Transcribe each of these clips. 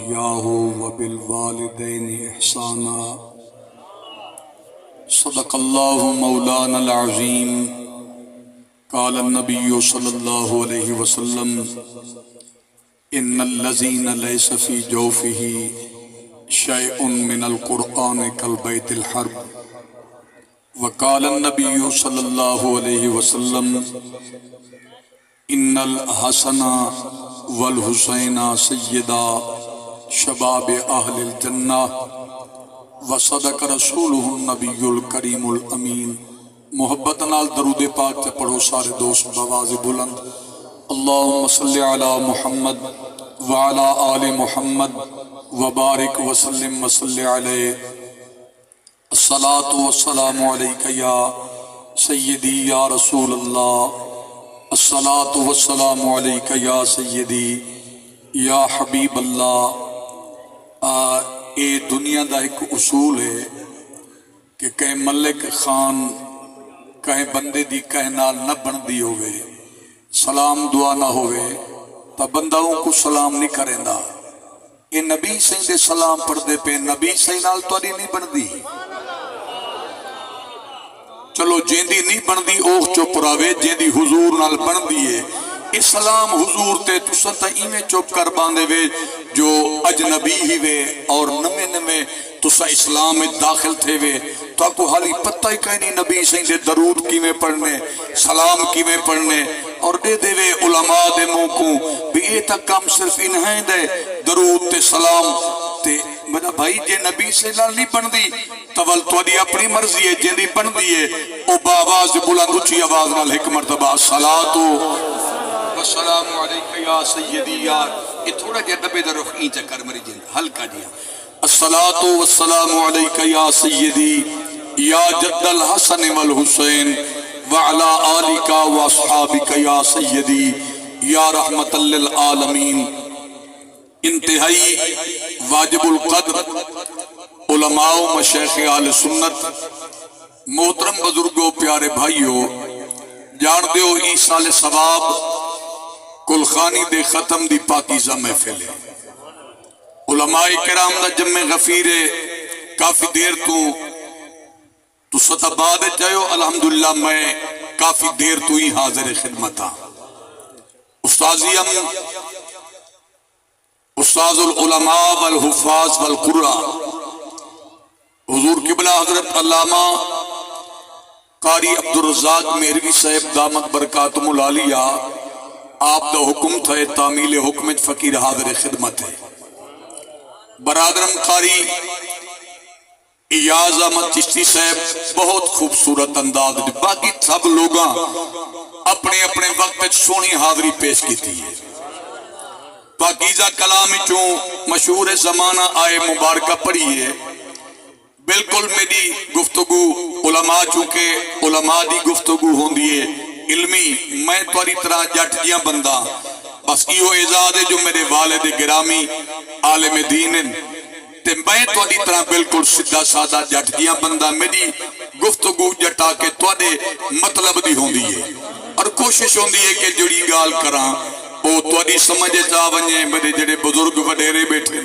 إياه وبالوالدين إحسانا صدق الله مولانا العظيم قال النبي صلى الله عليه وسلم إن الذين ليس في جوفه شيء من القرآن كالبيت الحرب وقال النبي صلى الله عليه وسلم إن الحسن والحسين سيدا شباب أهل الجنة وصدق رسوله النبي الكريم الأمين. محبت نال درود پاک تے پڑھو سارے دوست بآواز بلند. اللهم صل على محمد وعلى آل محمد وبارک وسلم وصل علیہ. الصلاة والسلام علیکہ یا سیدی یا رسول اللہ. الصلاة والسلام علیکہ یا سیدی یا حبیب اللہ. اے دنیا دا ایک اصول ہے کہ کہیں ملک خان کہیں بندے دی کہیں نال نہ بن دی ہوئے سلام دعا نہ ہوئے تا بندہوں کو سلام نہیں کریں دا. اے نبی سہیں دے سلام پڑھ دے پہ نبی سہیں نال توڑی نہیں بن دی. چلو جیندی نہیں بن دی اوہ چپ راوے جیندی حضور نال بن دیئے. اسلام حضور تے تسا تا ایمیں چپ کر باندے وے جو اجنبی ہی وے اور نمے نمے تسا اسلام میں داخل تھے وے تو کو حالی پتہ ہی کہیں نہیں نبی سہیں دے درود کیویں پڑھنے سلام کیویں پڑھنے اور دے دے وے علماء دے موکوں بھی یہ تک کم صرف انہیں دے درود تے سلام تے میرا بھائی جے نبی سے لال نہیں بن دی تول توڑی اپنی مرضی ہے جے نہیں بن دی ہے او باواز بلند اچھی آواز نال ایک مرتبہ الصلاة والسلام علیکہ یا سیدی یا یہ تھوڑا جے نبی در رخی چکر مری جن ہلکا جیا. الصلاة والسلام علیکہ یا سیدی یا جد الحسن والحسین وعلا آلکہ واصحابکہ یا سیدی یا رحمت للعالمین. انتہائی واجب القدر علماء و مشیخ آل سنت محترم بزرگوں پیارے بھائیوں جان دیو ایسال ثواب کلخانی دے ختم دی پاکیزہ محفل ہے. علماء کرام دا جمع غفیر کافی دیر تو ستباد جائیو الحمدللہ میں کافی دیر تو ہی حاضر خدمت ہاں. استاذیم استاذ العلماء والحفاظ والقرآن حضور قبلہ حضرت علامہ قاری عبدالرزاق مہروی صاحب دامت برکاتم العالیہ آپ دا حکم تھا تعمیل حکمت فقیر حاضر خدمت ہے. برادرم قاری ایاز احمد چشتی صاحب بہت خوبصورت انداز باقی سب لوگاں اپنے اپنے وقت سونی حاضری پیش کی تھی. پاکیزہ کلامی چون مشہور زمانہ آئے مبارکہ پڑھی ہے. بالکل میری گفتگو علماء چونکہ علماء دی گفتگو ہوں دیئے علمی میں تواری طرح جٹ جیاں بندہ بس ایو اعزاز ہے جو میرے والد گرامی عالم دین تے میں تواری طرح بالکل سدھا سادہ جٹ جیاں بندہ میری گفتگو جٹا کے توارے مطلب دی ہوں دیئے اور کوشش ہوں دیئے کہ جڑی گال کراں او تواری سمجھے جا ونجے میرے جڑے بزرگ وڈیرے بیٹھے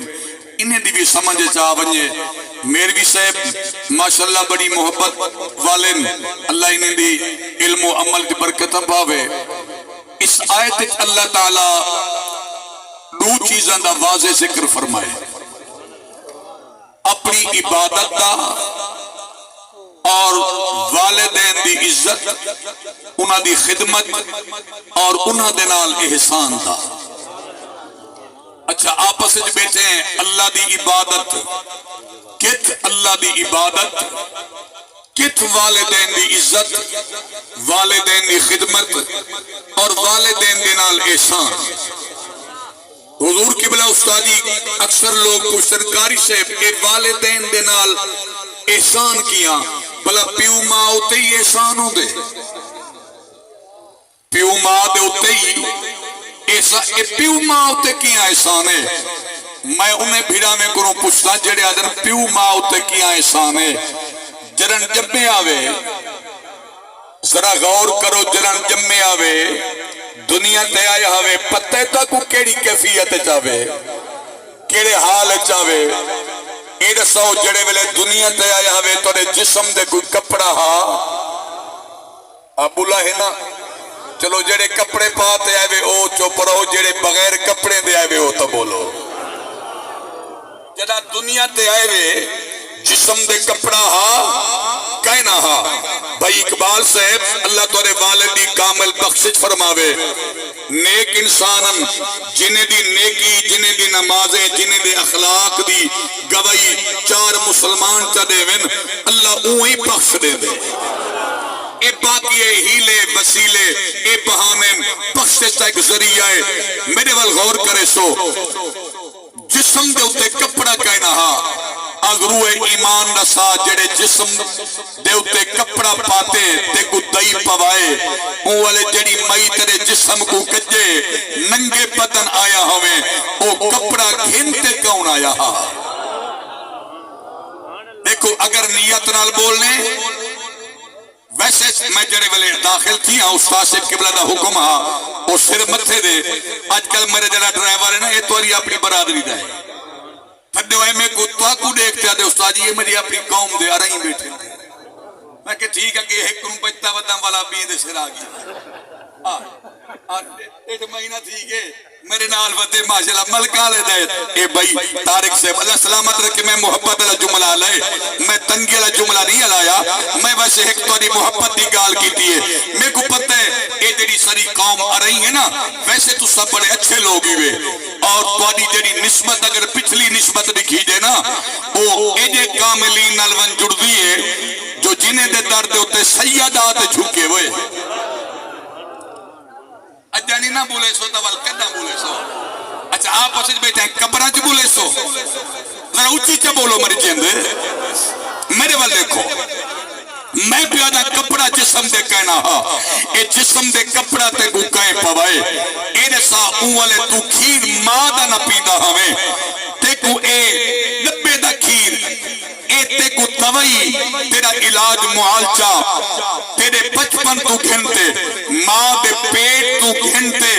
انہیں دی بھی سمجھے جا ونجے. میروی صاحب ماشاءاللہ بڑی محبت والن اللہ انہیں دی علم و عمل دی برکت پاوے. اس آیت اللہ تعالیٰ دو چیزاں دا واضح ذکر فرمائے اپنی عبادت دا اور والدین دی عزت انہاں دی خدمت اور انہاں دے نال احسان دا. اچھا آپس وچ بیٹھے ہیں اللہ دی عبادت کت اللہ دی عبادت کت والدین دی عزت والدین دی خدمت اور والدین دے نال احسان. حضور قبلہ استادی اکثر لوگ پوچھتے کاری صاحب کہ والدین دے نال احسان کیا بلا پیو ماں ہوتے ہی احسان ہوں دے پیو ماں دے ہوتے ہی پیو ماں ہوتے کیا احسان ہے. میں انہیں بھیڑا میں کروں پوچھتا جڑے آدھر پیو ماں ہوتے کیا احسان ہے. جرن جمے آوے ذرا غور کرو جرن جمے آوے دنیا تے آیا ہوئے پتے تا کو کیڑی کیفیت چاہوے کیڑے حال چاہے یہ دسو جڑے ویلے دنیا تے آیا ہوئے تھوڑے جسم دے کوئی کپڑا ہا ابولا ہے نا چلو جڑے کپڑے پاتے آئے او چپ رہو جڑے بغیر کپڑے دے آئے او تو بولو جڑا دنیا تے آئے وے جسم دے کپڑا ہا کہنا ہا بھائی اقبال صاحب اللہ تورے والدی کامل بخشش فرماوے نیک انسانن جنہیں دی نیکی جنہیں دی نمازیں جنہیں دی اخلاق دی گواہی چار مسلمان چا دے ون اللہ اوہی بخش دے دے اے باقی ہیلے وسیلے اے بہانے بخشش کا ایک ذریعہ ہے میرے وال غور کرے سو جسم دے اتے کپڑا کہنا ہا اگروہ ایمان نسا جڑے جسم دے اتے کپڑا پاتے تے کو دائی پوائے اون والے جڑی مئی تیرے جسم کو کجے ننگے بدن آیا ہمیں او کپڑا گھنتے کون آیا ہا دیکھو اگر نیت نال بولنے ویسے میں جڑے والے داخل تھی ہاں استاد صاحب قبلہ دا حکم ہاں وہ سر متھے دے آج کل میرے جڑا ڈرائیور ہے نا یہ تواری اپنی برادری دا ہے پھر ہوئے میں کو تو دیکھتے ہیں استاد جی یہ میری اپنی قوم دے آ رہی بیٹھے میں کہ ٹھیک ہے کہ ایک کروں بچتا ودام والا بیندے سر آگی ایک مہینہ ٹھیک ہے میرے نال ودے ماشاءاللہ ملکہ لے دے اے بھائی طارق صاحب اللہ سلامت رکھے میں محبت اللہ جملہ لائے میں تنگی اللہ جملہ نہیں لایا میں ویسے ایک توڑی محبت دی گال کی دیئے میں کو پتہ ہے اے جڑی ساری قوم آ رہی ہے نا ویسے تو سب بڑے اچھے لوگ ہی ہوئے اور توڑی جڑی نسبت اگر پچھلی نسبت دکھی دے نا وہ اے جے کاملین نالون جڑ دیئے جو جنہیں دے درد ہوتے سیدات جھکے ہوئے اجانی نہ بولے سو دوال کدہ بولے سو اچھا آپ اسے بیٹھے ہیں کبرہ جو بولے سو ذرا اچھی چا بولو مری جیندے میرے وال دیکھو میں پیادہ کپڑا جسم دے کہنا ہا اے جسم دے کپڑا تے کو کہیں پوائے اے نسا اوالے تو کھیر مادہ نہ پیدا ہمیں تے کو اے لبے دا کھیر اے تے کو دوائی تیرا علاج معالجہ تیرے بچپن تو گھنتے ماں دے پیٹ تو گھنتے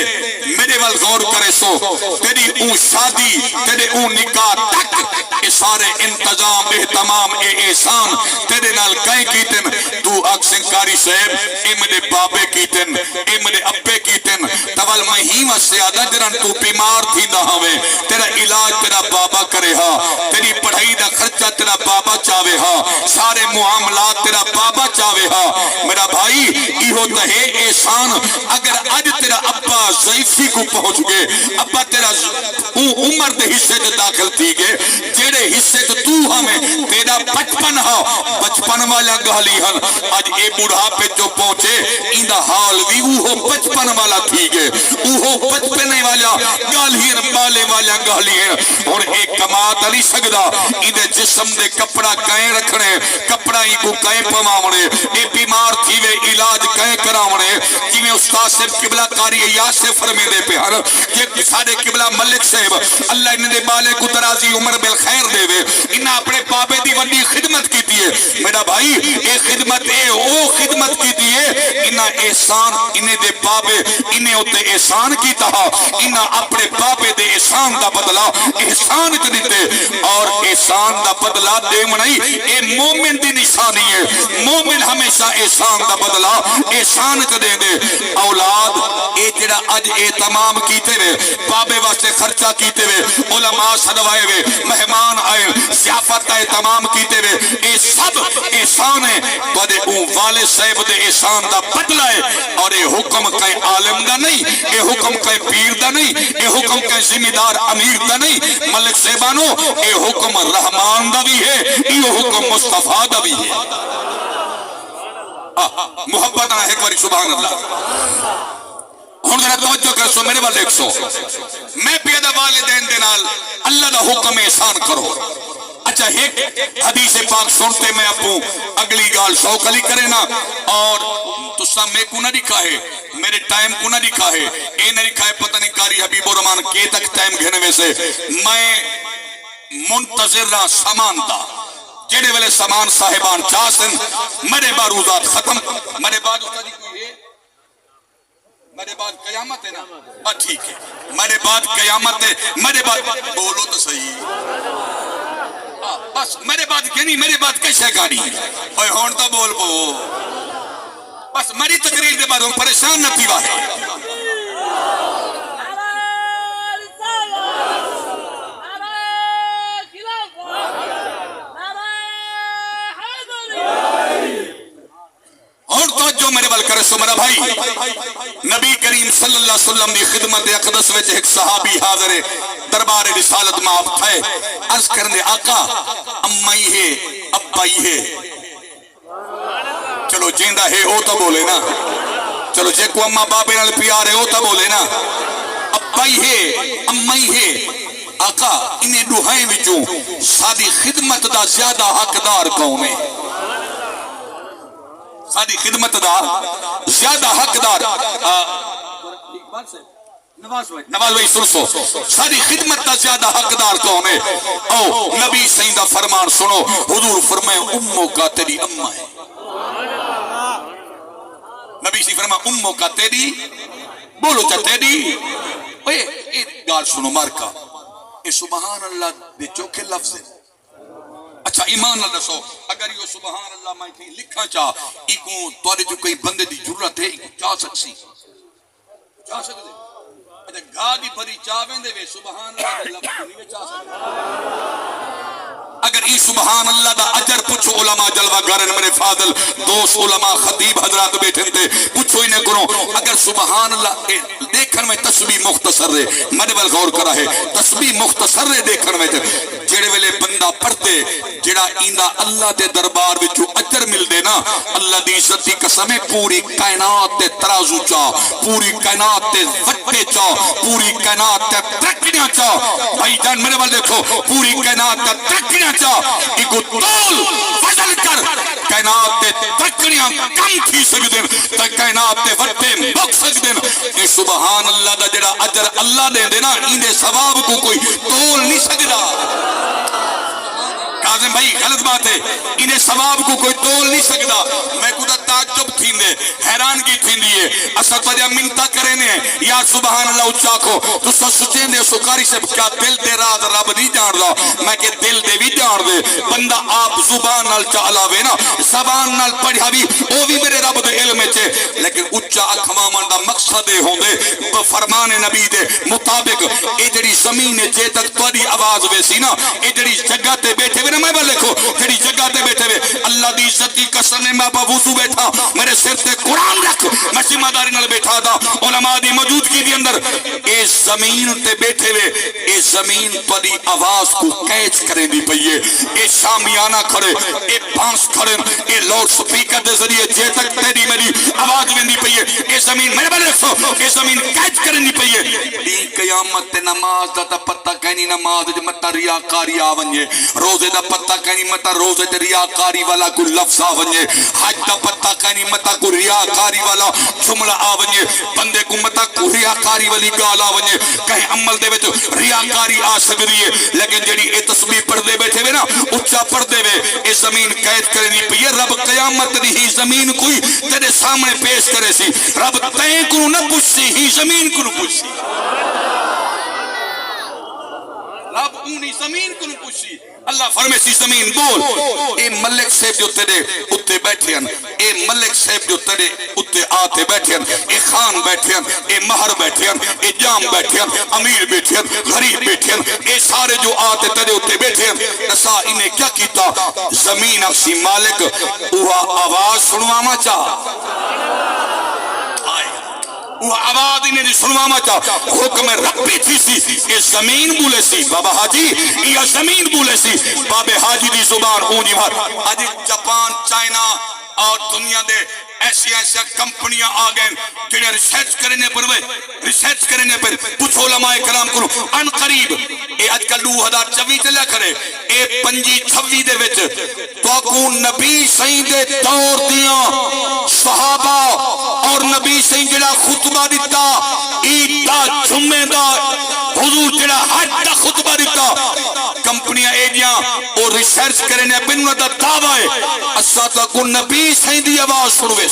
میرے وال غور کرے سو تیری اون شادی تیرے اون نکاح تک اے سارے انتظام احتمام اے احسان تیرے نال کہیں کیتن تو اکسنکاری صاحب اے میرے بابے کیتن اے میرے ابے کیتن توال مہیمہ سیادہ جران تو بیمار تھی نہ ہمیں تیرا علاج تیرا بابا کرے ہا تیری پڑھائی دا خرچہ تیرا بابا چاہے ہا سارے معاملات تیرا بابا چاہے ہا میرا بھائی یہ ہوتا ہے احسان اگر آج تیرا ابا ضعیفی کو پہنچ گئے ابا تیرا عمر دے حصے دے داخل تھی گئے جیڑے حصے تو ہمیں تیرا بچپن ہا بچپن والا گالی ہن آج اے بڑھا پہ جو پہنچے اندہ حال بھی اوہو بچپن والا تھی گئے اوہو بچپن والا گالی ہن بالے والا گالی ہن اور ایک کمات علی سگدہ اندھے جسم دے کپڑا کہیں رکھنے کپڑا ہی کو کہیں پمامنے اے بیمار تھی وے علاج کہیں کرامنے جی میں استاد سے قبلہ کاری یاد سے فرمے دے پہ ہر یہ سارے قبلہ ملک صاحب اللہ انہیں دے بالے کو ترازی عمر بالخیر دے وے انہاں اپنے بابے دی وڈی خدمت کی دیئے میرا بھائی اے خدمت اے او خدمت کی دیئے انہاں احسان انہیں دے بابے انہیں ہوتے احسان کی تہا انہاں اپنے بابے دے احسان دا بدلہ احسان کی دیتے اور احسان دا بدلہ دے منائی اے مومن دی نشانی ہے مومن ہمیشہ احسان دا بدلہ احسان کا دے دے اولاد اے جڑا اج اے تمام کیتے وے بابے واسطے خرچہ کیتے وے علماء صدوائے وے مہمان آئے سیافت اے تمام کیتے وے اے سب احسان ہے تو دے اون والے صاحب دے احسان دا بدلہ ہے اور اے حکم کہیں عالم دا نہیں اے حکم کہیں پیر دا نہیں اے حکم کہیں ذمہ دار امیر دا نہیں ملک صاحبانو اے حکم رحمان دا بھی ہے یہ حکم مصطفیٰ دا بھی ہے محبت آنا ہے ایک باری سبحان اللہ ہون ذرا توجہ کر سو میرے بال دیکھ سو میں پیدا والدین دینال اللہ دا حکم احسان کرو اچھا ایک حدیث پاک سنتے میں اپو اگلی گال شوق علی کرے نا اور تو سا میں کو نہ دکھا ہے میرے ٹائم کو نہ دکھا ہے اے نہ دکھا ہے پتہ نہیں کاری حبیب الرحمان کے تک ٹائم گھنے میں سے میں منتظر رہا سامان دا جڑے والے سامان صاحبان چاسن مرے باروزات ختم مرے بعد اس کا جی کوئی ہے مرے بعد قیامت ہے نا بات ٹھیک ہے مرے بعد قیامت ہے مرے بعد بولو تو صحیح بس میرے بات کہنی میرے بات کیسے گاڑی اوے ہون تو بول پو بس میری تقریر دے بعد ہم پریشان نہ تھی واہے اور تو جو میرے بل کرے سو میرا بھائی نبی کریم صلی اللہ علیہ وسلم دی خدمت اقدس وچ ایک صحابی حاضر دربار رسالت میں آپ تھے عرض کرنے آقا امائی ہے ابائی ہے چلو جیندہ ہے او تو بولے نا چلو جے کو اماں بابے نال پیار ہے او تو بولے نا ابائی ہے امائی ہے آقا انہیں دوہائیں وچوں سادی خدمت دا زیادہ حقدار کون ہے سادی خدمت دا زیادہ حقدار نواز بھائی سنسو ساری خدمت دا زیادہ حقدار کون ہے او نبی سیدہ فرمان سنو حضور فرمائے اموں کا تیری اممہ ہے نبی سی فرمائے اموں کا تیری بولو چا تیری ایک گال سنو مارکا اے سبحان اللہ دے چوکھے لفظ ہے اچھا ایمان نہ دسو اگر یہ سبحان اللہ میں تھی لکھا چاہ ایکوں توڑے جو کوئی بندے دی ضرورت ہے ایکوں چاہ سکسی چاہ سکتے اچھا گھا دی بھری چاہویں دے وے سبحان اللہ دے لفظ نہیں وے چاہ سکتے اگر ای سبحان اللہ دا اجر پچھو علماء جلوہ گارن میرے فاضل دوست علماء خطیب حضرات بیٹھن تے پچھو انہیں کرو اگر سبحان اللہ دیکھن میں تسبیح مختصر رہے میرے بل غور کرا ہے تسبیح مختصر رہے دیکھن میں جڑے ویلے بندہ پڑھتے جڑا ایندہ اللہ دے دربار وچوں اجر مل دے نا اللہ دی عزت دی قسمیں پوری کائنات تے ترازو چاہ پوری کائنات تے وٹے چاہ پوری کائنات تے ترکڑیاں چاہ بھائی جان میرے بل دیکھو پوری کائنات تے ترکڑیاں چاہ ایکو تول فضل کر کائنات تے ترکڑیاں کم تھی سکدن تے کائنات تے وٹے مک سکدن یہ سبحان اللہ دا جڑا اجر اللہ دے دینا ایندے ثواب کو کوئی تول نہیں سکدا کاظم بھائی غلط بات ہے انہیں ثواب کو کوئی تول نہیں سکتا میں کدھا تعجب تھیندے حیرانگی تھیندیے اصل وجہ منتا کرنے یا سبحان اللہ اچھا کو تو سچیں دے سکاری سے کیا دل دے راز رب نہیں جان دا میں کہ دل دے بھی جان دے بندہ آپ زبان نال چالاوے نا زبان نال پڑھا بھی او بھی میرے رب دے علم چھے لیکن اچھا اکھمامان دا مقصد ہوں دے فرمان نبی دے مطابق اے جڑی زمین جے تک توڑی آواز ویسی نا اے جڑی جگہ تے بیٹھے ہوئے میں بل لکھو جڑی جگہ تے بیٹھے ہوئے اللہ دی عزت کی قسم میں بابا وضو بیٹھا میرے سر تے قرآن رکھ میں ذمہ داری نال بیٹھا تھا علماء دی موجودگی دی اندر اے زمین تے بیٹھے ہوئے اے زمین تواڈی آواز کو کیچ کریں دی پئیے اے شامیانہ کھڑے اے بانس کھڑے اے لاؤڈ سپیکر دے ذریعے جے تک تیری میری آواز ویندی پئیے اے زمین میرے بل رکھو اے زمین کیچ کریں دی پئیے دی قیامت تے نماز دا تا پتہ کہنی نماز دے متا ریاکاری آونجے روزے دا پتہ کہنی متا روزے تے ریاکاری والا کو لفظ آونجے حج دا پتہ کہنی متا کو ریاکاری والا جملہ آونجے بندے کو متا کو ریاکاری والی گال آونجے کہیں عمل دے وچ ریاکاری آ سکدی ہے لیکن جڑی اے تسبیح پڑھ دے بیٹھے وے نا اچھا پڑھ دے وے اے زمین قید کرنی پئی رب قیامت دی ہی زمین کوئی تیرے سامنے پیش کرے سی رب تیں کو نہ پوچھی ہی زمین کو نہ پوچھی رب اونی زمین کو نہ پوچھی اللہ فرمے سی زمین بول اے ملک صاحب جو تیرے اتے بیٹھے ہیں اے ملک صاحب جو تیرے اتے آتے بیٹھے ہیں اے خان بیٹھے ہیں اے مہر بیٹھے ہیں اے جام بیٹھے ہیں امیر بیٹھے ہیں غریب بیٹھے ہیں اے سارے جو آتے تیرے اتے بیٹھے ہیں نسا انہیں کیا کیتا زمین اکسی مالک اوہ آواز سنواما چاہ وہ آواز انہیں سنواما چاہ حکم ربی تھی سی یہ زمین بولے سی بابا حاجی یہ زمین بولے سی بابا حاجی دی زبان اونی مار آج جاپان چائنا اور دنیا دے ایسی کمپنیاں آگئے جنہیں ریسرچ کرنے پر پوچھو علماء کرام کرو ان قریب اے آج کل 2024 چلیا کرے اے 25-26 دے وچ تو کو نبی سائیں دے دور دیاں صحابہ اور نبی سائیں جڑا خطبہ دیتا عیدہ جمعہ دا حضور جڑا حج دا خطبہ دیتا کمپنیاں ایڈیاں اور ریسرچ کرنے پر انہوں دا دعویٰ ہے اسا تا کو نبی سائیں دی آواز سنوے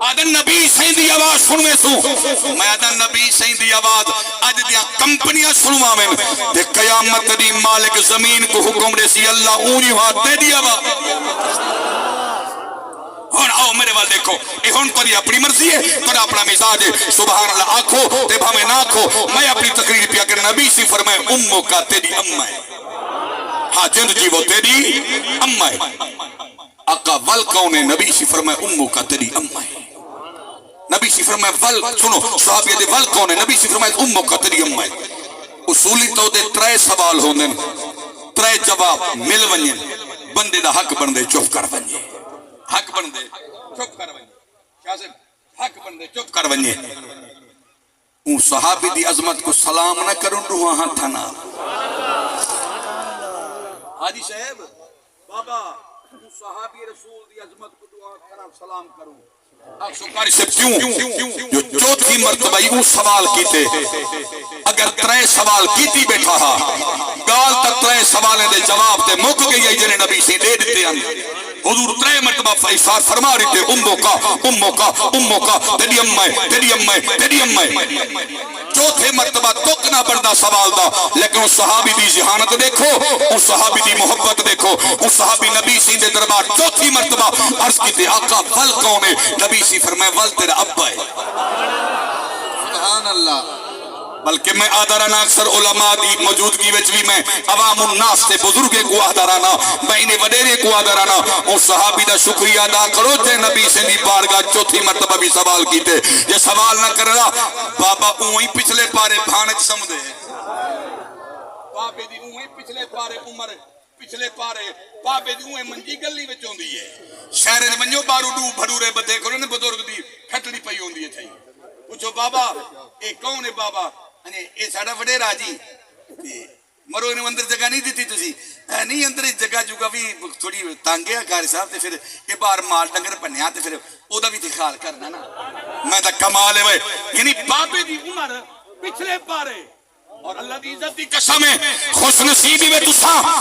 آدن نبی سائیں دی آواز سنوے سو میں آدن نبی سائیں دی آواز آج دیا کمپنیاں سنوا میں دے قیامت دی مالک زمین کو حکم دے سی اللہ اونی ہاتھ دے دی آواز ہون آؤ میرے وال دیکھو اے ہون تو اپنی مرضی ہے تو اپنا مزاج ہے سبحان اللہ آنکھو تے بھامے نہ آنکھو میں اپنی تقریر پہ اگر نبی سی فرمائے امو کا تیری اممہ ہے ہاں جند جی وہ تیری اممہ ہے آقا ول کون ہے نبی سی فرمائے امو کا تیری اممہ ہے نبی سی فرمائے ول سنو صحابی دے ول کون ہے نبی سی فرمائے امو کا تیری اممہ ہے اصولی تو دے ترے سوال ہوندے ترے جواب مل ونجن بندے دا حق بندے چوف کر ونجے حق بندے چپ کر ونجے کیا سے حق بندے چپ کر ونجے اون صحابی دی عظمت کو سلام نہ کروں روحاں ہاتھا نہ حاجی صاحب بابا صحابی رسول دی عظمت کو دعا کرا سلام کروں سکاری سے کیوں جو چوتھی مرتبہ یوں سوال کیتے اگر ترے سوال کیتی بیٹھا ہا گال تک ترے سوالیں دے جواب دے موک گئی ہے جنہیں نبی سے دے دیتے ہیں حضور ترے مرتبہ فیصار فرما رہی تھے امو کا تیری امائے چوتھے مرتبہ تک نہ بردہ سوال دا لیکن اس صحابی دی ذہانت دیکھو اس صحابی دی محبت دیکھو اس صحابی نبی سی دے دربار چوتھی مرتبہ عرض کی تے آقا ول کون ہے نبی سی فرمائے ول تیرا ابا ہے سبحان اللہ بلکہ میں آدھارانا اکثر علماء دی موجودگی وچ بھی میں عوام الناس سے بزرگے کو آدھارانا میں انہیں وڈیرے کو آدھارانا اس صحابی دا شکریہ ادا کرو تے نبی سے دی بارگاہ چوتھی مرتبہ بھی سوال کیتے یہ سوال نہ کر رہا بابا اوہی پچھلے پارے بھانچ سمدے بابے دی اوہی پچھلے پارے عمر پچھلے پارے بابے دی اوہی منجی گلی وچ ہوندی ہے شہرے دے منجو بارو ڈو بھڑورے بدے کرو نے بزرگ دی پھٹڑی پئی ہوندی ہے تھئی پوچھو بابا اے کون ہے بابا اے ساڑا وڈے راجی مرو انہوں اندر جگہ نہیں دیتی تسی نہیں اندر اس جگہ جگہ بھی تھوڑی تانگے کاری صاحب تے پھر یہ بار مال ڈنگر پنیا تے پھر او دا بھی تے خیال کرنا نا میں تا کمال ہے وے یعنی بابے دی عمر پچھلے پارے اور اللہ دی عزت دی قسم ہے خوش نصیبی میں تسا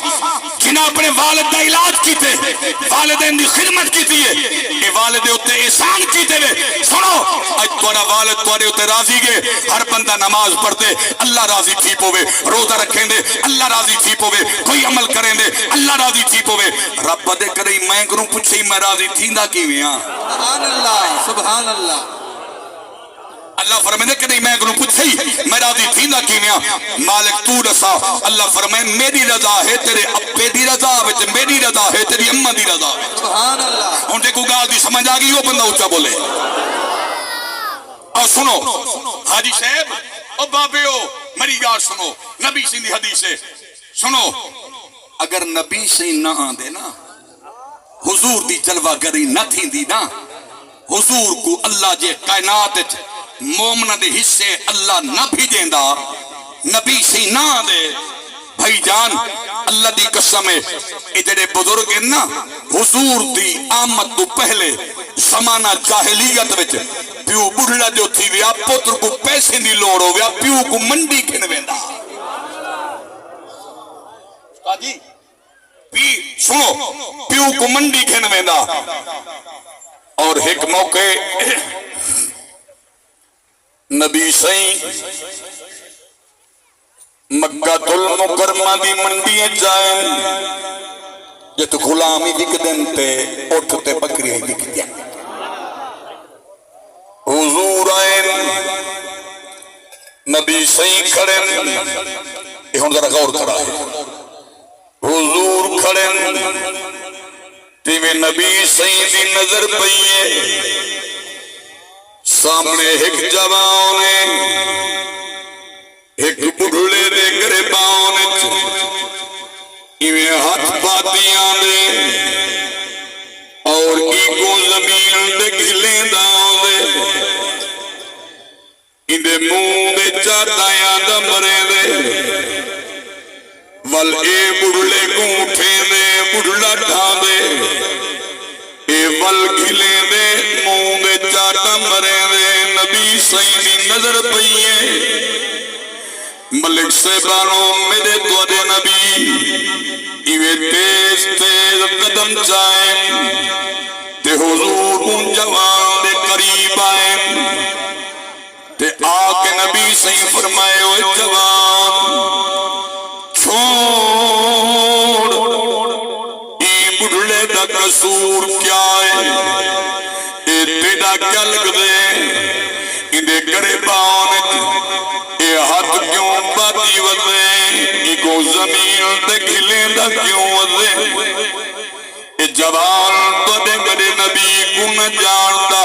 جنہ اپنے والد دا علاج کیتے والدین دی خدمت کیتی ہے اے والد ہوتے احسان کیتے ہوئے سنو اج تورا والد تورے ہوتے راضی گے ہر بندہ نماز پڑھتے اللہ راضی تھی پوے روزہ رکھیں دے اللہ راضی تھی پوے کوئی عمل کریں دے اللہ راضی تھی پوے رب دے کرے میں کروں پوچھے میں راضی تھیندا کیویں ہاں سبحان اللہ سبحان اللہ اللہ فرمائے کہ نہیں میں کنوں پوچھے میں راضی تھیندا کیویں مالک تو دسا اللہ فرمائے میری رضا ہے تیرے ابے دی رضا وچ میری رضا ہے تیری اماں دی رضا سبحان اللہ ہن تے کو گال دی سمجھ آ گئی او بندہ اونچا بولے اور سنو حاجی صاحب او بابیو میری گال سنو نبی سی دی حدیث ہے سنو اگر نبی سی نہ آندے نا حضور دی جلوہ گری نہ تھیندی نا حضور کو اللہ جے کائنات مومنہ دے حصے اللہ نہ بھیجیں دا نبی سی نہ دے بھائی جان اللہ دی قسم ہے اے جڑے بزرگ ہیں نا حضور دی آمد تو پہلے زمانہ جاہلیت وچ پیو بڑھڑا جو تھی ویا پتر کو پیسے دی لوڑ ہو ویا پیو کو منڈی کھنویں دا جی سنو پیو کو منڈی کھنویں دا اور ایک موقع نبی سائیں مکہ المکرمہ دی منڈیاں جائیں جت غلامی دکھ دن تے اٹھتے بکریاں دکھ دیا حضور آئین نبی سائیں کھڑے یہ ہون ذرا غور کرا ہے حضور کھڑے تیویں نبی سائیں دی نظر پئیے سامنے ایک جوان ایک بڑھڑے دے گریبان ایویں ہاتھ پاتیاں دے اور ایگو زمین دے گھلیں داؤں دے اندے منہ دے چاٹایاں دا مرے دے ول اے بڑھڑے گونٹھے دے بڑھڑا ڈھا دے اے ول گھلیں دے منہ دے چاٹا مرے دے نبی سائیں دی نظر پئیے ملک سے بانو میرے دعا نبی ایوے تیز تیز قدم چائیں تے حضور ان جوان دے قریب آئے تے آکے نبی صحیح فرمائے اوے جوان چھوڑ ای بڑھلے دا قصور کیا ہے اے تیڑا کیا لگ دے اندے کرے باؤنت اے ہاتھ کیوں باتی وزے ایکو زمین دے کھلے دا کیوں وزے اے جوان تو دے کرے نبی کو نہ جانتا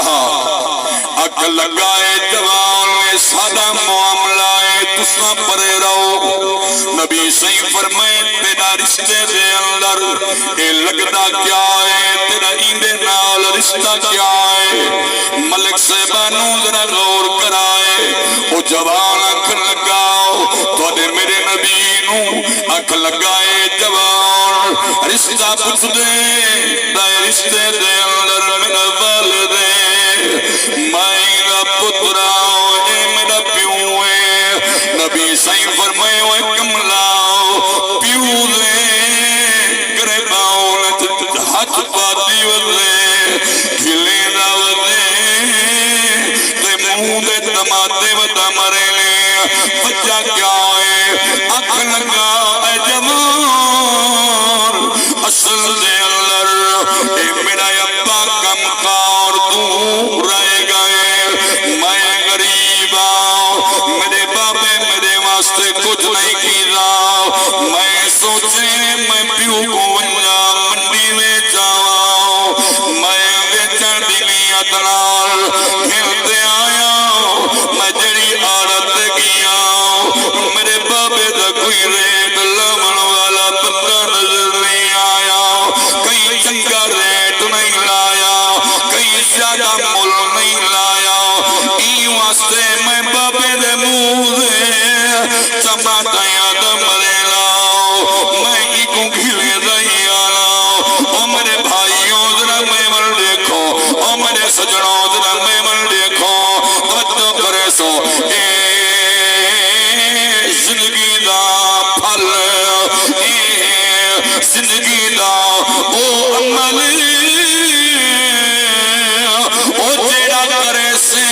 عقل لگائے جوان میں سادہ معاملہ ہے تسا پرے رہو نبی صحیح فرمائے تیرا رشتے دے اندر اے لگدا کیا ہے تیرا ایندے نال رشتہ کیا ہے ملک سے بانو ذرا غور کرائے او جوان عقل لگاؤ تو دے میرے نبی نو عقل لگائے جوان رشتہ پوچھ دے دائے رشتے دے اندر میرا والدے میرا پتراؤ اے میرا پیوں ہے نبی صحیح فرمائے ہوئے کملاؤ پیوں دے کرے باؤں ہاتھ پاتی وزے کھلے دا وزے تے منہ دے تماتے ودا مرے لے بچہ کیا ہے اکھ لگا اے جوان اصل دے اللہ اے میرا ابا کم کار دور رہ گئے میں غریب آؤں میرے بابے میرے واسطے کچھ نہیں کیتا میں سوچے میں پیو کو ونجا منڈی میں جاؤں میں بیچن دلی اتنال کھلتے آیا میں جڑی عادت گیا میرے بابے دا کوئی ریٹ لمن والا بندہ نظر نہیں آیا کہیں چنگا ریٹ نہیں لایا کہیں زیادہ مول نہیں لایا ای واسطے میں بابے دے منہ دے چماٹیاں دا مرے لاؤ میں ای کو گھلے دہی آلاؤ او میرے بھائیوں ذرا میں من دیکھو او میرے سجنوں ذرا میں من دیکھو توجہ کرے سو اے زندگی دا پھل اے زندگی دا او عمل او جیڑا کرے سے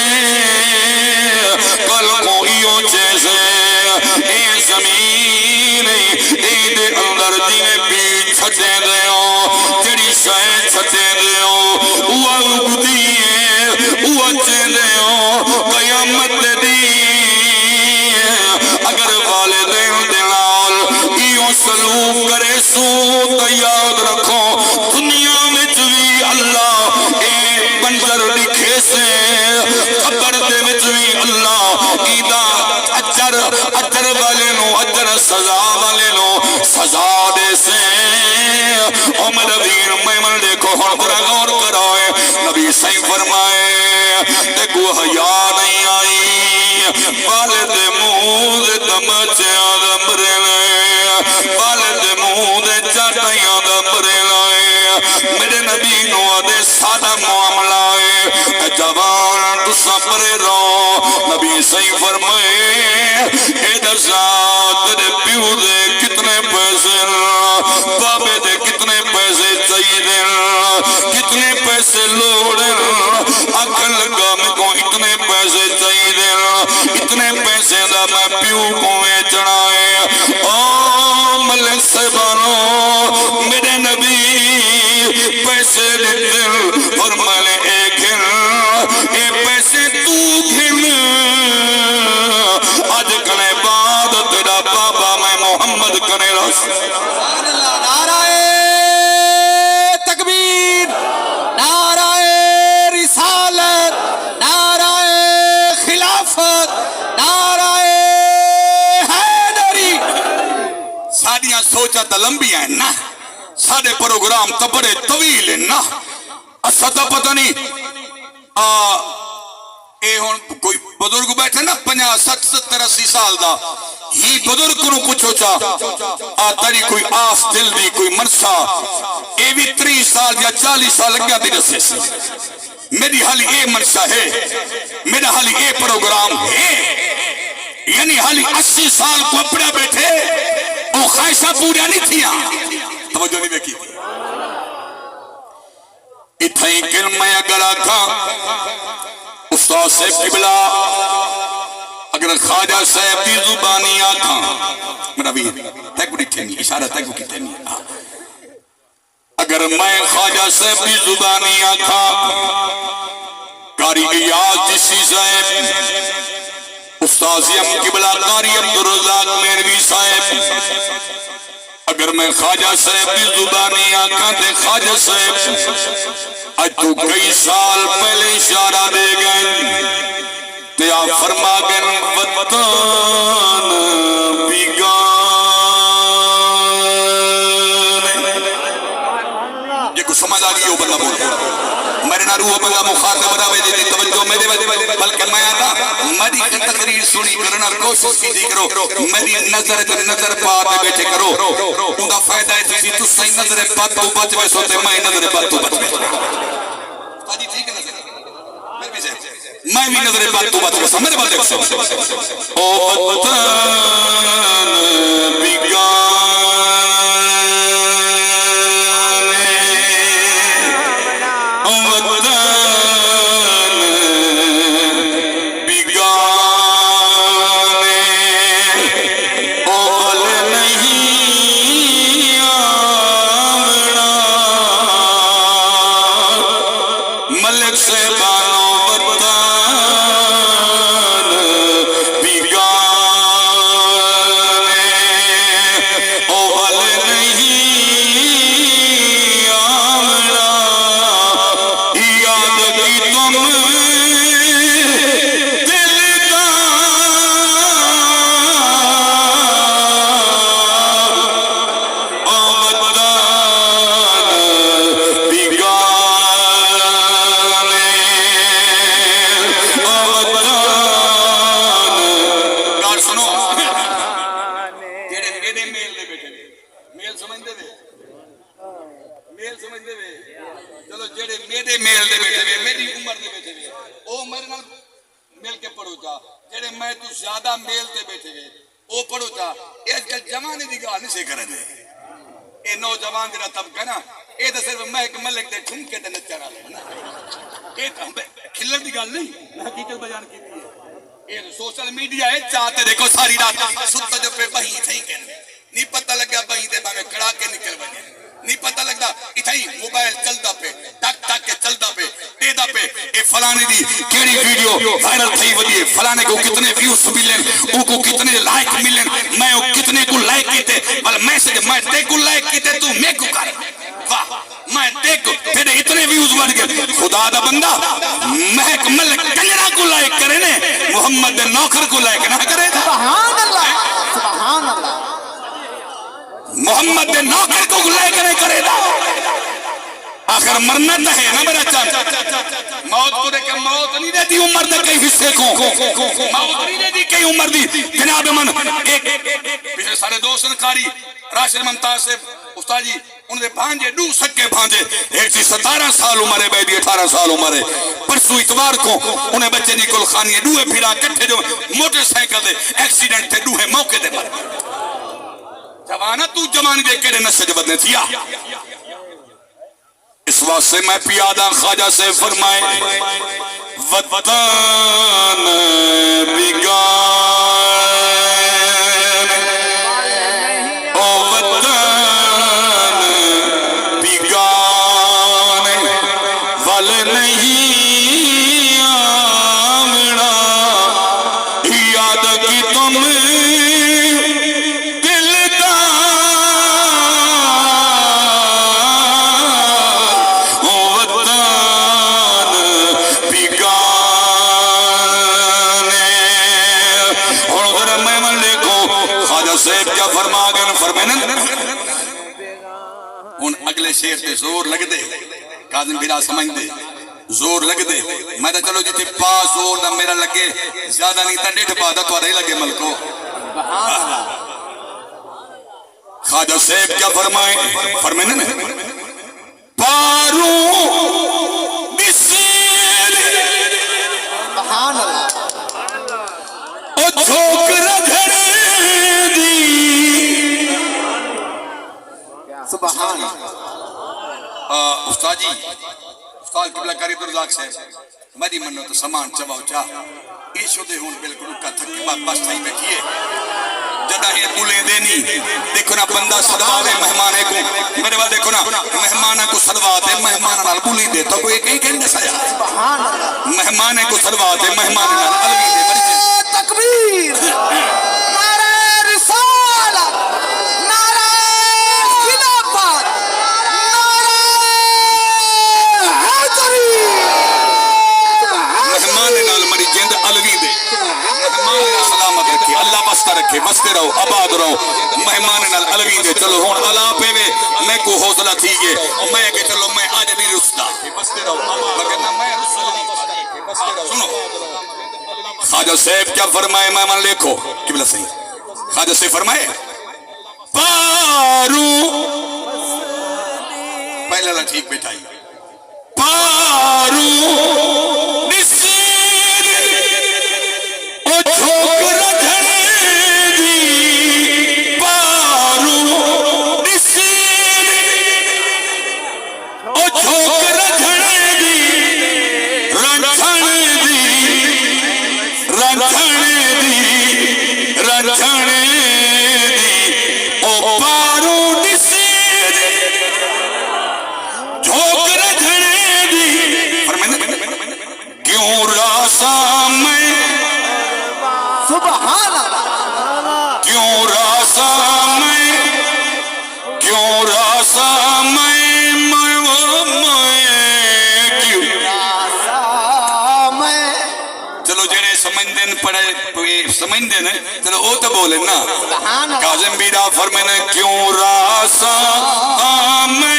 کل کوئیوں جیسے اے زمین اے دے اندر دینے پی چھتے دے ہو جڑی شاہ چھتے دے ہو اوہ اگدیے اوہ چھتے دے ہو قیامت دی اگر والدین دلال ایوں سلوک کرے سو تو یاد رکھو دنیا میں چوی اللہ اے بنجر لکھے سے قبر دے میں چوی اللہ ایدہ اجر والے نو اجر سزا والے نو سزا دے سے عمر ویر میں من دیکھو ہر غور کرائے نبی صحیح فرمائے دیکھو حیا نہیں آئی والد منہ دے تمچے آدم رہنے والد منہ دے چاٹائیں آدم رہنے میرے نبی نو آدھے سادہ معاملہ ہے جوان تو سپرے رو نبی صحیح فرمائے اے درزاد تیرے پیو دے کتنے پیسے بابے دے کتنے پیسے چاہیے کتنے پیسے لوڑے آنکھن لگا میں کو اتنے پیسے چاہیے اتنے پیسے دا میں پیو کو چڑھائے او ملک صاحبانو میرے نبی پیسے دیتے اور میں نے ایک اے پیسے تو گھن آج کنے بعد تیرا بابا میں محمد کنے رس نعرہ تکبیر نعرہ رسالت نعرہ خلافت نعرہ حیدری ساڑیاں سوچا تا لمبی ہیں نا ساڑے پروگرام تا بڑے طویل ہیں نا اسا تا پتہ نہیں اے ہون کوئی بزرگ بیٹھے نا 50 60 70 80 سال دا ہی بزرگ کو پوچھو چا تاری کوئی آس دل دی کوئی منسا اے بھی 30 سال یا 40 سال لگیا دی رسے سے میری حالی اے منسا ہے میرا حالی اے پروگرام ہے یعنی حالی 80 سال کو اپنے بیٹھے او خواہشہ پوریا نہیں تھیا توجہ نہیں بیکی اتھائی کلمہ اگر آکھا استاد صاحب قبلہ اگر خواجہ صاحب دی زبانی آکھا میرا بھی تیکو ڈٹھے نہیں اشارہ تیکو کتے نہیں اگر میں خواجہ صاحب دی زبانی آکھا قاری ایاز جسی صاحب استاد صاحب قبلہ قاری عبدالرزاق میروی صاحب اگر میں خواجہ صاحب کی زبانی آنکھاں تے خواجہ صاحب آج تو کئی سال پہلے اشارہ دے گئے تے آپ فرما گئے وطن بیگان یہ کچھ سمجھ آگئی ہو بندہ بولتے میرے نہ روح بندہ مخاطب رہے دے توجہ میرے بلکہ میں آتا میری تقریر سنی کرنا کوشش کی دی کرو میری نظر پاتے بیٹھے کرو اندھا فائدہ ہے تسی تو صحیح نظر پات تو بچ بے سوتے میں نظر پات تو بچ بے تاجی ٹھیک ہے نظر میں بھی نظر پات تو بچ بے سو میرے بات دیکھ او وطن بیگان نوجوان دینا تب کہنا اے تو صرف میں ایک ملک دے ٹھنکے دے نچر آلے اے تو کھلر دی گال نہیں حقیقت بیان کی دی اے سوشل میڈیا ہے چاہتے دیکھو ساری رات ستا جو پہ بہی تھیں کہنے نہیں پتہ لگا بہی دے باں میں کڑا کے نکل بنے نہیں پتہ لگتا اتھائی موبائل چلتا پہ ٹک ٹک کے چلتا پہ دیدا پہ اے فلانے دی کیڑی ویڈیو وائرل تھی ودیے فلانے کو کتنے ویوز ملیں ان کو کتنے لائک ملیں میں کتنے کو لائک کیتے بل میسج میں تے کو لائک کیتے تو میں کو کر واہ میں تے کو پھر اتنے ویوز بڑھ گئے خدا دا بندہ مہک ملک کنجرا کو لائک کرے نے محمد دے نوکر کو لائک نہ کرے سبحان اللہ سبحان اللہ محمد دے نوکر کو لائک نہیں کرے دا آخر مرنا تو ہے نا میرا چاہتا موت کو دے کہ موت نہیں دیتی عمر دے کئی حصے کو موت نہیں دیتی کئی عمر دی جناب من ایک پچھلے سارے دوست نکاری راشد ممتاز سے استاد جی انہوں نے بھانجے دو سکے بھانجے ایک سی 17 سال عمرے بیدی 18 سال عمرے پرسو اتوار کو انہیں بچے نکل خانی دوے پھرا کٹھے جو موٹر سائیکل دے ایکسیڈنٹ تھے دوے موقع دے پر جوانا تو جوانی دے کڑے نسج بدنے تھیا اس واسطے میں پیادہ خواجہ سے فرمائے وطن بیگان او وطن بیگان ول نہیں آمنا یاد کی تم اگلے شیر تے زور لگ دے کاظم بھیرا سمجھ دے زور لگ دے میں تو چلو جیتے پاس زور نہ میرا لگے زیادہ نہیں تا ڈیٹھ پا دا تو آرہی لگے ملکو خواجہ صاحب کیا فرمائیں نا پارو بسیر سبحان اللہ او چھوکر گھر دی سبحان استاد جی قال قبلہ قریب رزاق صاحب مری منو تو سامان چواؤ چاہ ایشو دے ہون بالکل کا تھکی بات بس تھائی بیٹھیے جدہ ہی بولیں دینی دیکھو نا بندہ صدوات مہمانے کو میرے بعد دیکھو نا مہمانے کو صدوات مہمانے نال بولی دے تو کوئی کہیں کہیں سایا مہمانے کو صدوات مہمانے نال علوی دے تکبیر نعرہ رسالت نعرہ خلافت نعرہ حیدری مہمانے نال مری جند علوی دے مہمانے نال سلامت رکھے اللہ بستہ رکھے بستے رہو آباد رہو مہمانے نال علوی دے چلو ہون اللہ پہ میں کو حوصلہ تھی گے میں کہ چلو میں آج نہیں رستا بستے رہو بگرنا میں رسول نہیں سنو خواجہ صاحب کیا فرمائے مہمان لکھو قبلہ صحیح خواجہ صاحب فرمائے پارو پہلے اللہ ٹھیک بیٹھائی پارو نسیر او چھوکر گھنے دی پارو نسیر او چھوکر گھنے دی رنچھن دی رنچھنے دی او پارو نسیر چھوکر گھنے دی کیوں راسا میں سبحان اللہ کیوں راسا میں کیوں راسا میں کیوں چلو جڑے سمجھدن پڑھے سمجھدن چلو او تو بولے نا کاظم بیڑا فرمائے کیوں راسا میں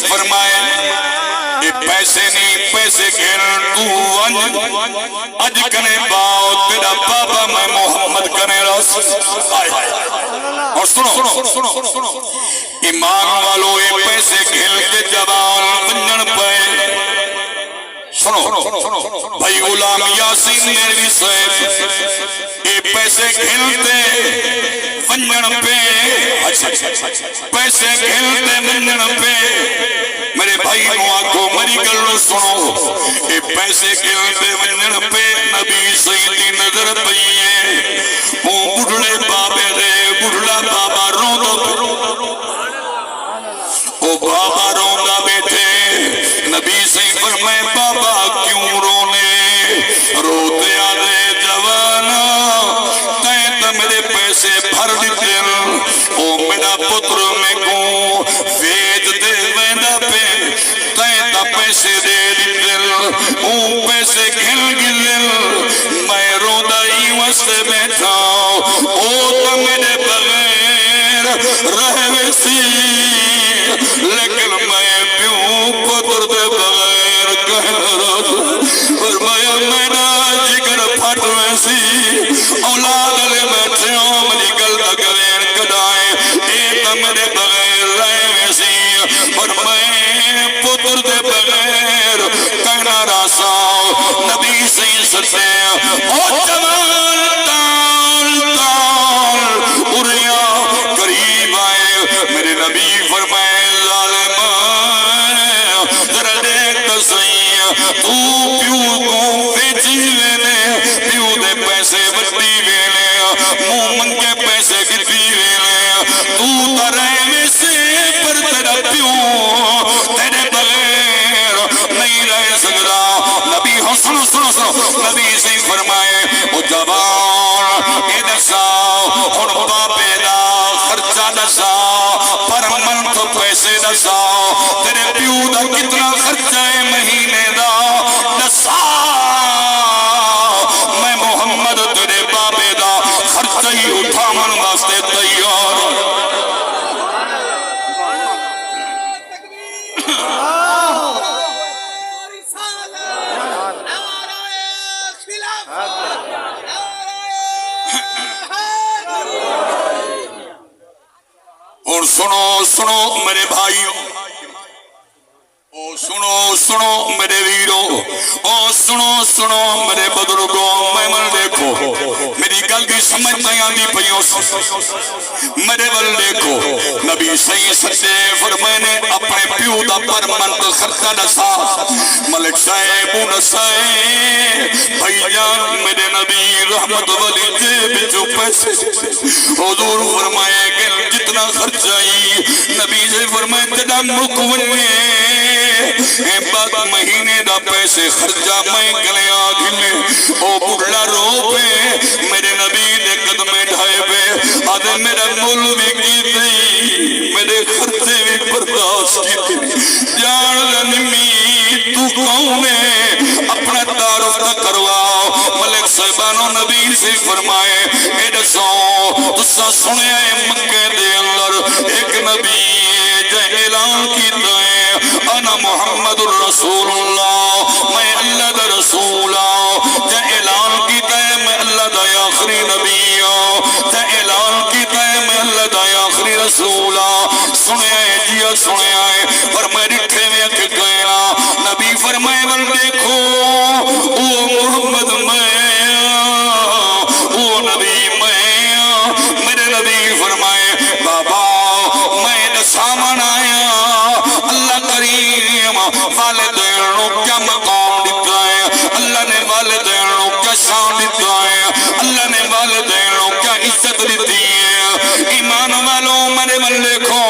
فرمائے پیسے نہیں پیسے گھر تو اج کنے باؤ تیرا بابا میں محمد کنے رس اور سنو ایمان والو اے پیسے گھر کے جوان بنجن پہ سنو بھائی غلام یاسین میری صاحب اے پیسے کھلتے بنجن پہ پیسے کھلتے بنجن پہ میرے بھائی نو آنکھوں مری گلو سنو اے پیسے کھلتے بنجن پہ نبی سیدی نظر پئیے وہ بڑھڑے بابے دے بڑھڑا بابا رو دو او بابا روندہ بیٹھے نبی سے فرمائے بابا کیوں رونے روتے آدھے جوانا تین تا میرے پیسے بھر دیتے او میرا پتر میں کو ویج دے ویندہ پہ تین تا پیسے دے دیتے او پیسے گھل گل میں روندہ ہی وستے بیٹھا او تا میرے بغیر رہ ویسی لیکن میں پیوں پتر دے بغیر کہنا رہا فرمایا میں نا جگر پھٹ ویسی اولاد لے بیٹھوں مجھے گل تکرین کدائیں ایتا میرے بغیر رہ ویسی فرمایا پتر دے بغیر کہنا رہا نبی سے ستے او جوان تال تال اریا قریب آئے میرے نبی فرمائے تو پیو کو بیچی لینے پیو دے پیسے بچی لینے مومن کے پیسے گرتی لینے تو ترے میں سے پر تیرا پیو تیرے بغیر نہیں رہ سکتا نبی سنو سنو سنو نبی سے فرمائے او جوان اے دساؤ ہن باپے دا خرچہ دساؤ پر من تو پیسے دساؤ تیرے پیو دا کتنا خرچہ ہے مہینے دا میں محمد تیرے بابے دا خرچہ ہی اٹھامن واسطے تیار سنو میرے بھائیوں، او سنو سنو میرے ویروں، او سنو سنو میرے بزرگوں، میں من دیکھو میری گل دی سمجھ نہیں آندی پیوں میرے ول دیکھو، نبی صحیح سچے فرمائے نے اپنے پیو دا پر منت خرچہ دسا، ملک صاحب نسائے بھائی جان میرے نبی رحمت والی جیب جو پیسے حضور فرمائے گل جتنا خرچائی، نبی سے فرمائے جدا مکونے اے بعد مہینے دا پیسے خرچہ میں گلے آگھلے، او بڑھلا رو پہ میرے نبی نے قدمیں ڈھائے پہ آدھے میرا مول بھی کی تھی، میرے خرچے بھی برداشت کی تھی، جان لنمی تو کون ہے اپنا تعارف نہ کرواؤ، ملک صاحبانو نبی سے فرمائے اے دسو تسا سنے آئے مکہ دے اندر ایک نبی جے اعلان کیتا ہے انا محمد الرسول اللہ، میں اللہ دا رسول ہوں، جے اعلان کیتا ہے میں اللہ دا آخری نبی ہوں، جے اعلان کیتا ہے میں اللہ دا آخری رسول ہوں، سنے آئے جیا سنے آئے پر میں رکھے میں اکھ گئے نبی فرمائے بل دیکھو وہ محمد میں وہ نبی میں، میرے نبی فرمائے بابا میں سامان آیا اللہ کریم والدینوں کیا مقام دیتا ہے، اللہ نے والدینوں کیا شان دیتا ہے، اللہ نے والدینوں کیا عزت دیتی ہے، ایمان والوں میرے من دیکھو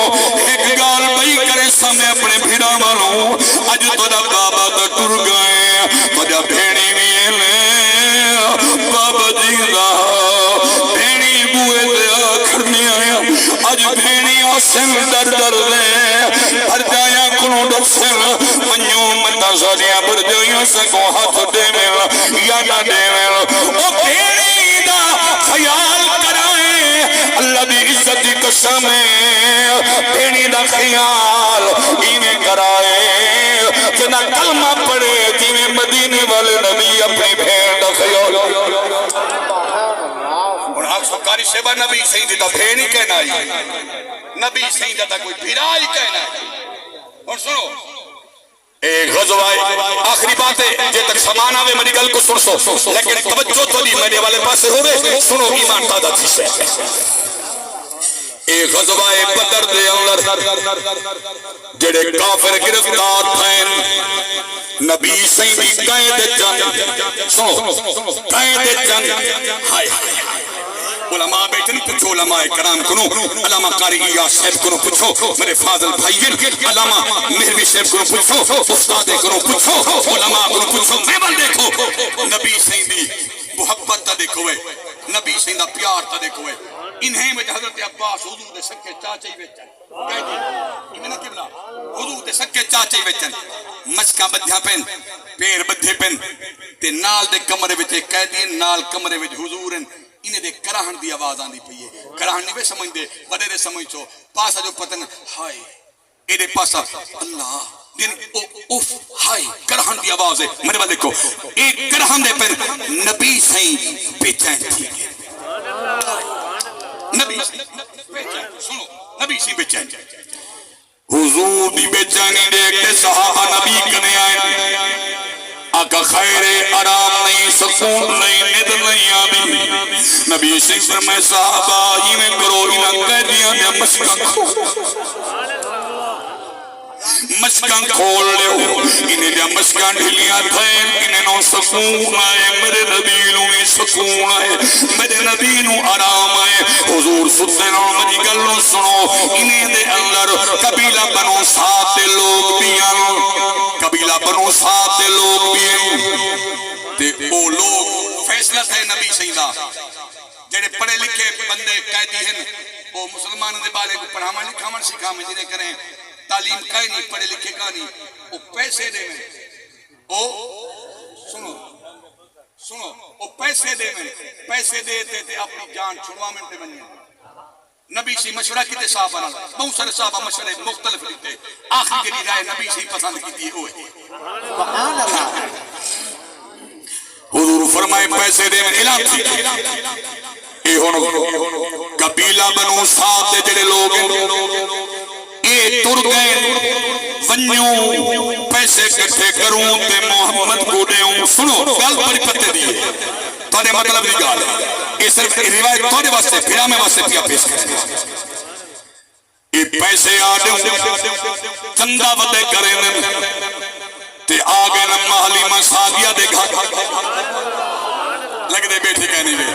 ایک گال بھئی کرے سامنے اپنے بھیڑا والوں اج تو دا بابا دا ٹر گئے تو دا بھیڑی بھی لے بابا جی دا بھیڑی بوئے دے آخر نہیں آیا اج بھیڑی آسن در در لے پر جایا کنو در سن منیوں متا سادیا پر جویوں سکو ہاتھ دے میں یا نہ دے میں او بھیڑی دا خیال کرائے اللہ دی عزت دی قسم بھیڑی دا خیال ایمیں کرائے جنا کلمہ پڑے جیویں مدینے والے نبی اپنی بھیڑ دا خیال اور آگ سکاری شیبہ نبی صحیح دیتا بھیڑی کہنا ہی نبی صحیح دیتا کوئی بھیڑائی کہنا ہے اور سنو ایک غزوہ آخری بات ہے جے تک سامان آوے میری گل کو سن سو لیکن توجہ تو نہیں میرے والے پاس ہوئے سنو ایمان تعداد تھی سے ایک غزوہ بدر دے اندر جڑے کافر گرفتار تھے نبی صحیح دی قائد جنگ سنو قائد جنگ ہائے علماء بیٹھنی پچھو علماء کرام کنو علامہ قاری یا صاحب کنو پچھو میرے فاضل بھائیین علامہ مہروی صاحب کنو پچھو استاد کنو پچھو علماء کنو پچھو میں بل دیکھو نبی صحیح دی محبت تا دیکھوئے نبی صحیح دا پیار تا دیکھوئے انہیں میں حضرت عباس حضور دے سکے چاچے ہی بیچن انہیں نہ قبلہ حضور دے سکے چاچے ہی بیچن مسکا بدھیا پین پیر بدھے پین تے نال دے کمرے وچ قیدین نال کمرے وچ حضورن انہیں دے کراہن دی آواز آن دی پئیے کراہن نہیں بے سمجھ دے وڈے دے سمجھ چو پاسا جو پتن ہائے اے دے پاسا اللہ یعنی اوف ہائے کراہن دی آواز ہے میرے بات دیکھو ایک کراہن دے پر نبی صحیح بیچین تھی نبی سنو نبی سی بیچین حضور دی بیچینی دیکھتے صحابہ نبی کنے آئے آقا خیر آرام نہیں سکون نہیں ندر نہیں آبی نبی سے فرمائے صحابہ ہی میں کرو انہاں قیدیاں نے مشکان کھول لے ہو انہیں دیا مشکان ڈھلیاں تھے انہیں نو سکون آئے میرے نبی نو سکون آئے میرے نبی نو آرام آئے حضور ستے نو مجھے گلوں سنو انہیں دے اندر قبیلہ بنو سات لوگ بھی آن قبیلہ بنو سات لوگ بھی آن تے او لوگ فیصلہ تھے نبی سیدہ جڑے پڑھے لکھے بندے قیدی ہیں وہ مسلمان دے بالے کو پڑھاما لکھاما سکھاما جنہیں کریں تعلیم کہیں نہیں پڑھے لکھے کا نہیں وہ پیسے دے میں وہ سنو وہ پیسے دے میں پیسے دیتے تھے اپنی جان چھڑوا منتے بنیاں نبی سی مشورہ کیتے صحابہ نال بہت سارے صحابہ مشورے مختلف لیتے آخری کے لیے رائے نبی سی پسند کیتی ہوئے حضور فرمائے پیسے دے میں اعلان تھی اے ہونو قبیلہ بنو سات جڑے لوگ تر گئے ونیوں پیسے کٹھے کروں تے محمد کو دیوں سنو گل بڑی پتے دیئے توڑے مطلب دی گال ہے یہ صرف روایت توڑے واسطے پھرا میں واسطے پیا پیش کریں یہ پیسے آڈوں چندہ ودے کریں تے آگے نمہ حلیمہ سادیہ دے گھر لگ دے بیٹھے کہنے دے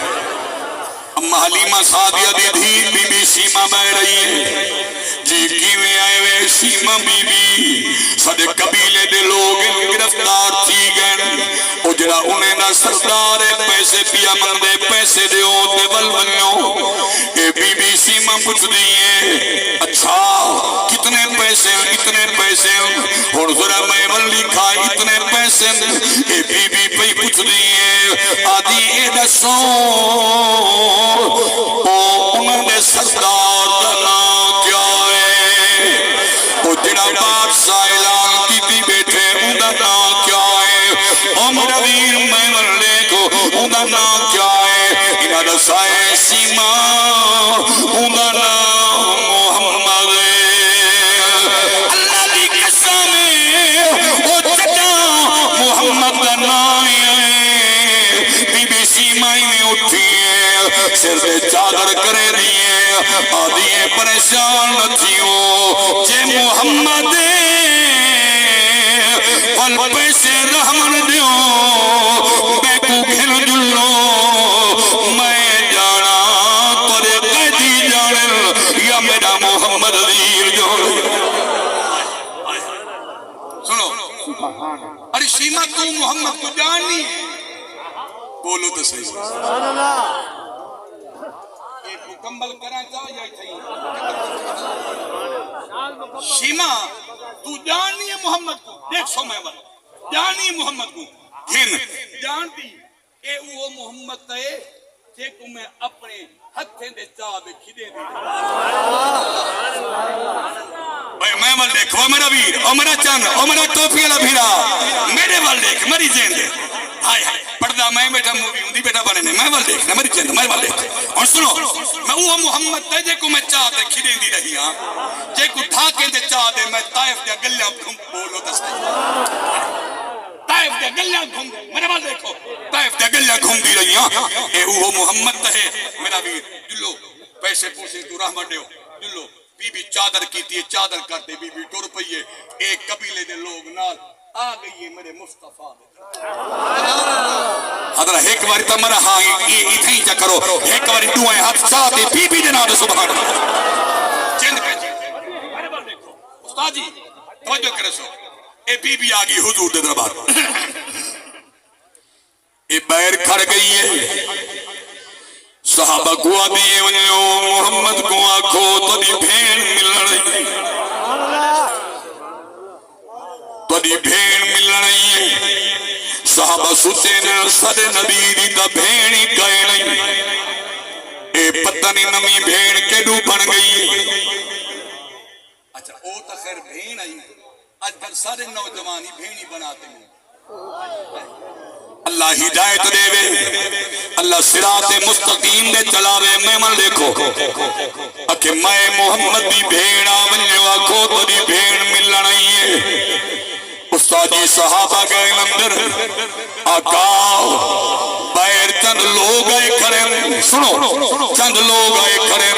اما حلیمہ سادیہ دی دھی بی بی شیمہ بہ رہی ہے جی کیویں آئے وے شیمہ بی بی سدے قبیلے دے لوگ گرفتار تھی گئے او جڑا انہیں دا سردار پیسے پیا من دے پیسے دے ہوتے بلونیوں اے بی بی شیمہ پوچھ دیئے اچھا کتنے پیسے اور ذرا میں من لکھا اتنے پیسے اے بی بی پہ پوچھ دیئے آدھی اے دسو انہوں نے سردار دنا کیا ہے وہ جڑا بادشاہ اعلان کی تھی بیٹھے اندھا نا کیا ہے عمر ویر میں مرلے کو اندھا نا کیا ہے انہا رسائے سیما اندھا نا محمد اللہ دی قسم وہ چٹا محمد کا نائے بی بی سیما میں اٹھی سر دے چادر کرے دیئے آدھیے پریشان تھیوں جے محمد پل پیسے رحمن دیوں میں کو گھن جلو میں جانا تورے قیدی جانے یا میرا محمد ویر جانے سنو ارے شیمہ تو محمد کو جاننی بولو تو صحیح مکمل کرنا چاہیے شیمہ تو جاننی ہے محمد کو دیکھ سو میں بات جاننی محمد کو گھن جانتی اے وہ محمد تے جے کو میں اپنے ہتھیں دے چاہ دے کھدے دے میں وال دیکھ وہ میرا ویر او میرا چند او میرا ٹوپی والا بھیڑا میرے وال دیکھ میری جین دے ہائے ہائے پردہ میں بیٹھا مووی ہوں دی بیٹا بنے میں وال دیکھ میری جین میں وال دیکھ اور سنو میں وہ محمد تے جے کو میں چاہ دے کھدے دی رہی ہاں جے کو ڈھاکے دے چاہ دے میں طائف دے گلیاں گھوم بولو تو صحیح طائف دے گلیاں گھوم میرے وال دیکھو طائف دے گلیاں گھوم دی رہی ہاں اے وہ محمد تے میرا ویر جلو پیسے پوسے تو رحمت دیو جلو بی بی چادر کی تھی چادر کرتے بی بی ٹور پئیے ایک قبیلے دے لوگ نال آ گئی میرے مصطفیٰ حضرت ایک باری تا مرا ہاں اتھے ہی چا کرو ایک باری دوائیں ہاتھ چاہتے بی بی دے نام سبحان چند پہ جی میرے بار دیکھو استاد جی توجہ کرے سو اے بی بی آگئی حضور دے دربار اے بیر کھڑ گئی ہے صحابہ کو آدھیے ونیو محمد کو آکھو تدی بھین مل رہی تدی بھین مل رہی ہے صحابہ سوچے نے صد نبی دی تا بھینی کہے نہیں اے پتنی نمی بھین کے ڈو بن گئی اچھا او تا خیر بھین آئی آج کل سارے نوجوانی بھینی بناتے ہیں اللہ ہدایت دے وے اللہ صراط مستقیم دے چلاوے میں من دیکھو اکھے میں محمد دی بھیڑا ونیو آکھو تو دی بھیڑ مل رہی ہے استاد جی صحابہ گئے اندر آقا بیر چند لوگ آئے کھڑے سنو چند لوگ آئے کھڑے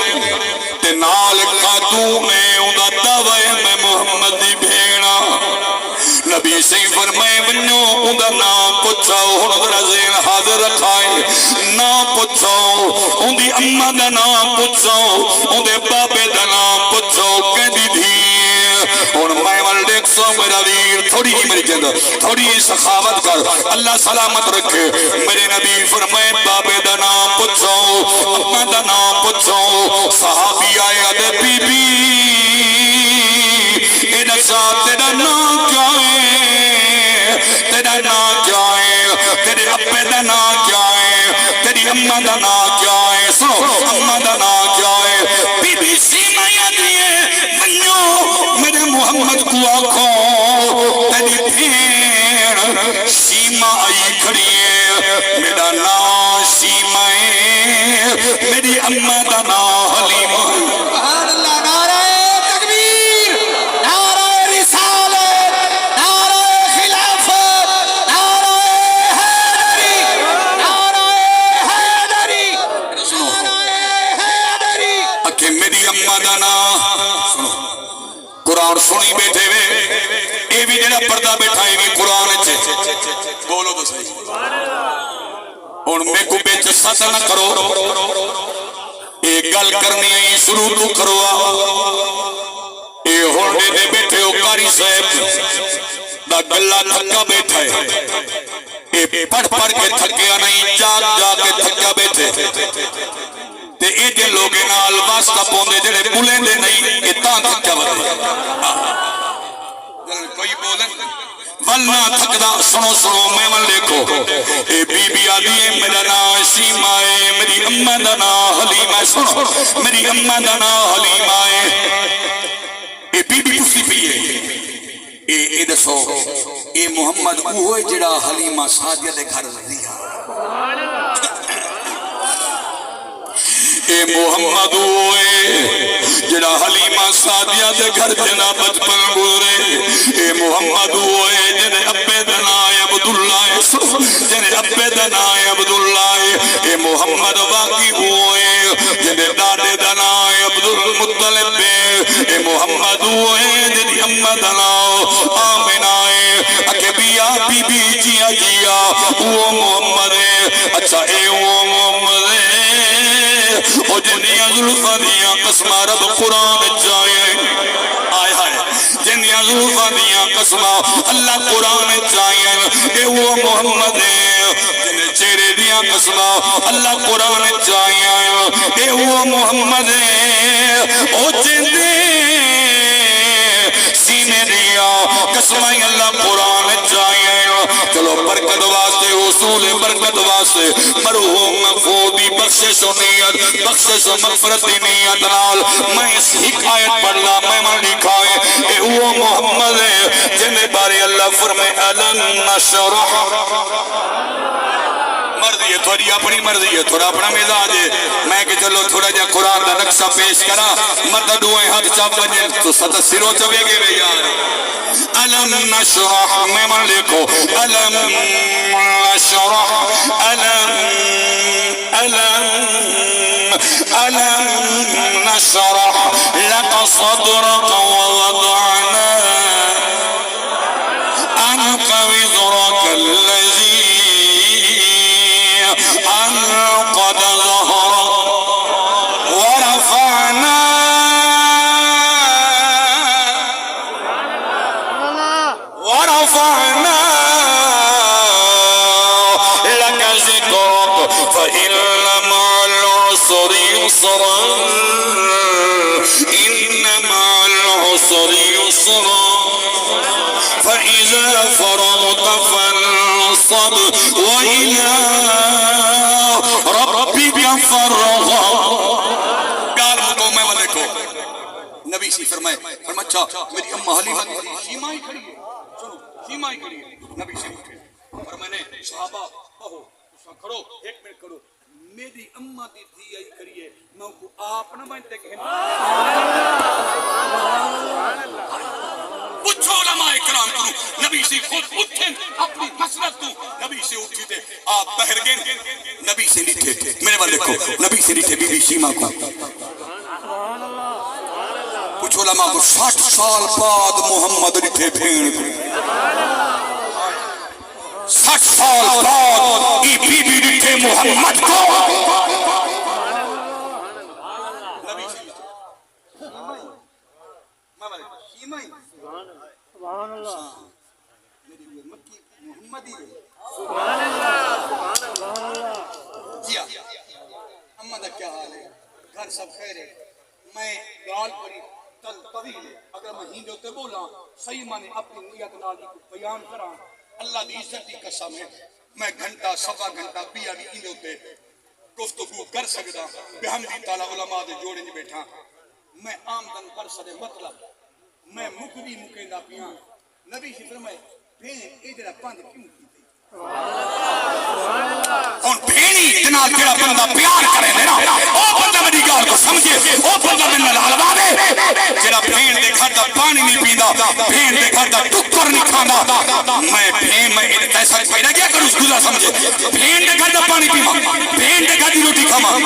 تے نال خاتون میں اندہ دعوے میں محمد دی بھیڑا نبی سے فرمائے ونیو اندہ نام پچھاؤ حضر زین حاضر رکھائے نام پچھاؤ اندھی اممہ دا نام پچھاؤ اندھے بابے دا نام پچھاؤ کہندی دھی اور میں والدیک سو میرا ویر تھوڑی ہی میری جندہ تھوڑی ہی سخاوت کر اللہ سلامت رکھے میرے نبی فرمائے بابے دا نام پچھاؤ اممہ دا نام پچھاؤ صحابی آئے آدھے بی بی ایڈا ساتھ تیرا نام کیا ہے تیرا نام کیا ہے تیرے اپنے دا نام کیا ہے تیری اممہ دا نام کیا ہے سنو اممہ دا نام کیا ہے بی بی سیمہ یادی ہے منیو میرے محمد کو آنکھوں تیری بھیڑ سیمہ آئی کھڑی ہے میرا نام سیمہ ہے میری اممہ دا نام حلیمہ سبحان اللہ نعرہ تکبیر حسین بیٹھے وے اے بھی جڑا پردہ بیٹھا ہے بھی قرآن چھے بولو تو صحیح اور میں کو بیچ ساتھ نہ کرو ایک گل کرنی ہے شروع تو کرو اے ہوڑے دے بیٹھے ہو کاری صاحب دا گلہ تھکا بیٹھا ہے اے پڑھ پڑھ کے تھکیا نہیں جاگ جاگ کے تھکیا بیٹھے تے اے دے لوگے نال واسطہ پوندے جڑے بولیں دے نہیں اے تاں تھکیا بڑھے کوئی بولن ولنا تھکدا سنو سنو میں من دیکھو اے بی بی آدھی ہے میرا نام شیمہ ہے میری امہ دا نام حلیمہ سنو میری امہ دا نام حلیمہ ہے اے بی بی پوچھتی پی ہے اے دسو اے محمد اوہے جڑا حلیمہ سعدیہ دے گھر رہیا اے محمد اوہے جڑا حلیمہ سعدیہ دے گھر جنا بچپن گزرے اے محمد اوہے جنے ابے دنائے عبداللہ جنے ابے دنائے عبداللہ اے محمد واقعی ہوئے جنے دادے دنائے عبدالمطلب اے محمد ہوئے جنی امہ دناؤ آمنائے اکے بیا بی بی جیا جیا وہ محمد ہے اچھا اے وہ محمد ہے او جنیا ظلفہ دیا قسمہ رب قرآن چاہیے آئے آئے جنیا ظلفہ دیا قسمہ اللہ قرآن چاہیے اے وہ محمد ہے جنہیں چہرے دیا قسمہ اللہ قرآن چاہیے اے وہ محمد ہے او جنہیں سینے دیا قسمہ اللہ قرآن چاہیے چلو برکت واسطے حصول برکت واسطے مرحوم مغفودی بخشش و نیت بخشش و مغفرت نیت نال میں اس حکایت پڑھنا میں من لکھائے اے وہ محمد ہے جنہیں بارے اللہ فرمائے علم نشرح مرضی ہے تھوڑی اپنی مرضی ہے تھوڑا اپنا مزاج ہے میں کہ چلو تھوڑا جا قرآن دا نقشہ پیش کرا مدد ہوئے ہاتھ چاپ بجے تو ستر سروں چوے گے بے یار علم نشرح میں من لکھو علم نشرح علم نشرح لك صدرك ووضعنا عنك وزرك الذي أنقض ظهرك ورفعنا لك ذكرك فإن مع العسر يسرا إن مع العسر يسرا فإذا فرغت فانصب وإلى ربك فارغب پیار کو میں دیکھو نبی سی فرمائے اچھا میری امہ حلیمہ شیمہ ہی کھڑی ہے سنو شیمہ ہی کھڑی ہے نبی سے اٹھے اور میں نے صحابہ کہو کھڑو ایک منٹ کھڑو میری امہ دی تھی آئی کھڑی ہے میں کو آپ نہ بنتے کہ پوچھو علماء کرام کروں نبی سے خود اٹھیں اپنی مسلط تو نبی سے اٹھی تھے آپ بہر گئے نبی سے نیٹھے میرے بار دیکھو نبی سے نیٹھے بی بی شیمہ کو کچھ علماء کو 60 سال بعد محمد نیٹھے بھین 60 سال بعد ای بی بی نیٹھے محمد کو نبی سے نیٹھے شیمہ ہی سبحان اللہ میری مکی محمدی ہے سبحان اللہ جی امہ دا کیا حال ہے گھر سب خیر ہے میں گال پڑی تل طویل ہے اگر میں ہندے ہوتے بولا صحیح مانے اپنی نیت نال بیان کراں اللہ دی عزت دی قسم ہے میں گھنٹہ سوا گھنٹہ پیا دی ہندے ہوتے گفتگو کر سکدا بحمدی تعالی علماء دے جوڑے نہیں بیٹھا میں آمدن کر سکے مطلب میں مکبی مکیندہ پیاں نبی سے فرمائے بھین ایدرہ پاند کیوں کی تھی اور بھینی اتنا تیرا بندہ پیار کرے دینا او بندہ میری گال کو سمجھے او بندہ میں نلالبا دے جیرا بھین دیکھا تا پانی نہیں پیندہ بھین دیکھا تا ٹکر نہیں کھاندہ میں بھین میں ایسا پیدا کیا کروں اس گزا سمجھے بھین دیکھا تا پانی پیما بھین دیکھا دی روٹی کھاما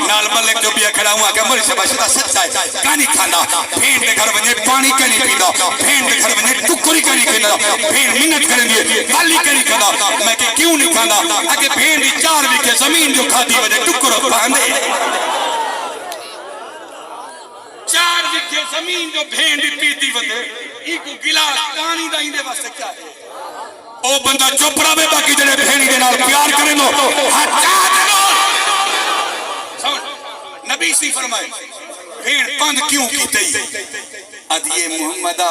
نا نال ملک جو بیا کھڑا ہوا کہ مری سے باشدہ سچا ہے کانی کھانا بھین دے گھر ونجے پانی کانی پیدا بھین دے گھر ونجے ٹکری کانی کھانا بھین منت کریں دیئے والی کانی کھانا میں کہ کیوں نہیں کھانا اگر بھین دی 4 وکے زمین جو کھا دی وجہ ٹکر باندے 4 وکے زمین جو بھین دی پیتی وجہ ایک گلاس پانی دا ہندے واسطے کیا ہے او بندہ چپ رہا بے باقی جڑے بھینی دے نال پیار کریں دو ہٹا دے دو نبی سی فرمائے بھین پند کیوں کیتے ہی اد یہ محمدہ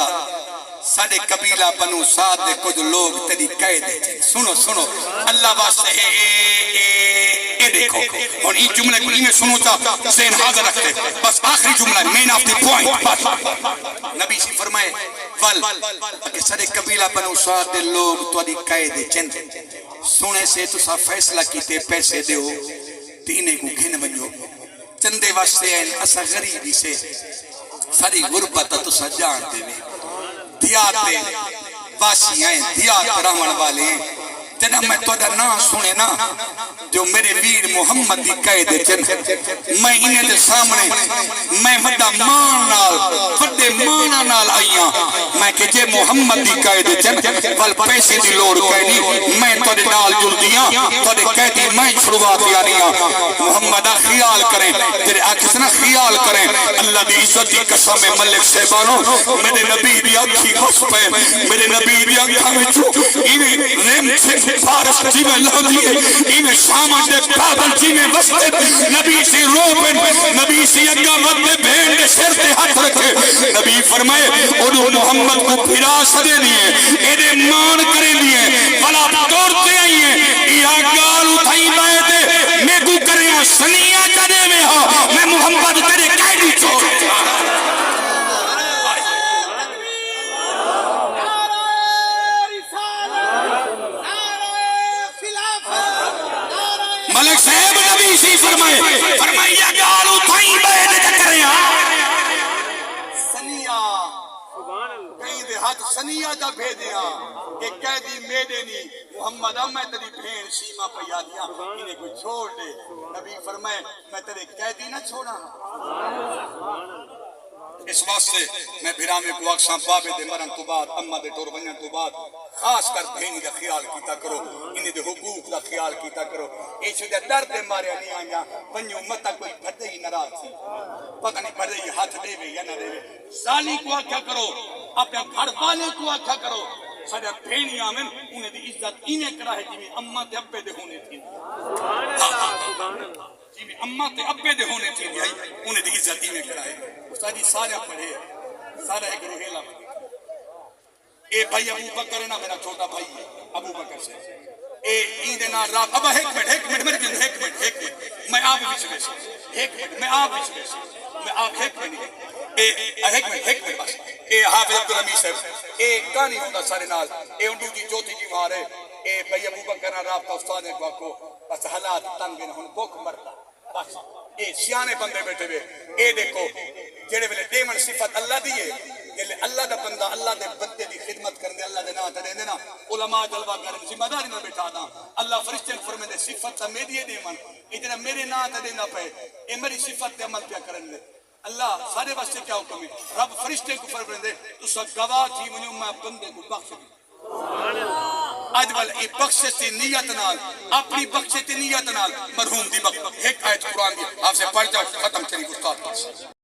ساڑے قبیلہ بنو سعد دے کچھ لوگ تیری کہہ دے چھے سنو سنو اللہ واسطے اے دیکھو اور این جملے کو میں سنو تا ذہن حاضر رکھتے بس آخری جملہ مین آف دی پوائنٹ نبی سی فرمائے ول کہ ساڑے قبیلہ بنو سعد دے لوگ تیری کہہ دے چھن سنے سے تو سا فیصلہ کیتے پیسے دے ہو تینے کو گھن ونجو چندے واسطے ہیں اسا غریبی سے ساری غربت تو سا جان دے میں دیات دے واسی ہیں دیات رہن والے ہیں جنہاں میں تو دا نا سنے نا جو میرے ویر محمد دی قید چن میں انہیں دے سامنے میں مدہ مان نال فدے مانا نال آئیاں میں کہ جے محمد دی قید چن وال پیسے دی لوڑ کہنی میں تو دے نال جل دیاں تو دے قیدی میں چھڑوا دیا رہا محمدہ خیال کریں تیرے آکسنا خیال کریں اللہ دی عزت دی قسم ملک صاحبانوں میرے نبی دی آنکھی غص پہ میرے نبی دی آنکھا میں چھو انہیں ریم سے فارس جی میں لہو دیئے انہیں شامن دے بادل جی میں وسط نبی سی روپن نبی سی اگا مدے بھین دے سر تے ہاتھ رکھے نبی فرمائے انہوں محمد کو پھرا سدے دیئے ایدے مان کرے دیئے بلا توڑتے آئیے یہ گال اٹھائی بائے دے میں کو کرے سنیہ جنے میں ہو میں محمد تیرے قیدی چھوڑ ملک صاحب نبی سی فرمائے فرمائیہ گال اٹھائی بائے دے چکرے سنیہ کہیں دے ہاتھ سنیہ جا بھیجیا کہ قیدی میرے نہیں محمد میں تیری بھین سیما پہ یادیاں انہیں کوئی چھوڑ دے نبی فرمائے میں تیرے قیدی نہ چھوڑا اس واسطے میں بھرامے کو اکساں بابے دے مرن تو بعد اممہ دے ٹور ونجن تو بعد خاص کر بھینی دا خیال کیتا کرو انہیں دے حقوق دا خیال کیتا کرو ایچو دے درد مارے نہیں آنیا ونیو متا کوئی بھردے ہی نراز تھی پتہ نہیں بھردے ہی ہاتھ دے وے یا نہ دے وے سالی کو آکھا کرو اپنے گھر والے کو آکھا کرو ساڑھا بھینی آمن انہیں دی عزت انہیں کرا ہے جی اممہ تے ابے دے ہونے تھی جی اممہ تے ابے دے ہونے تھی انہیں دی عزت انہیں کرا ہے استادی سارے پڑھے سارے ایک روحیلہ اے بھائی ابو بکر ہے نا میرا چھوٹا بھائی ہے ابو بکر سے اے ایندے نا رات ابا ایک منٹ میرے جن ایک منٹ میں آپ بھی چکے سے ایک منٹ میں آپ بھی چکے سے میں آپ ایک منٹ ایک منٹ بس اے حافظ عبدالحمید صاحب اے کانی ہوتا سارے نال اے انڈو کی جوتی کی مارے اے بھائی ابو بکر نا رابطہ استاد نے کو بس حالات تنگ ہیں ہن بوک مرتا بس اے سیانے بندے بیٹھے ہوئے اے دیکھو جڑے ویلے دیمن صفت اللہ دیئے کہ اللہ دا بندہ اللہ دے بندے دی خدمت کرنے اللہ دے نام تے دینا علماء جلوہ کرن ذمہ داری نہ بیٹھا دا اللہ فرشتے کو فرمائے دے صفت تا میری دیمن اتنا میرے نام تے دینا پے اے میری صفت تے عمل پیا کرن دے اللہ سارے واسطے کیا حکم ہے رب فرشتے کو فرمائے دے تو سا گواہ تھی منو میں بندے کو بخش دی آج والا بخشش تی نیت نال اپنی بخشش تی نیت نال مرحوم دی بخش ایک آیت قرآن دی آپ سے پڑھ جاؤ ختم کری گفتار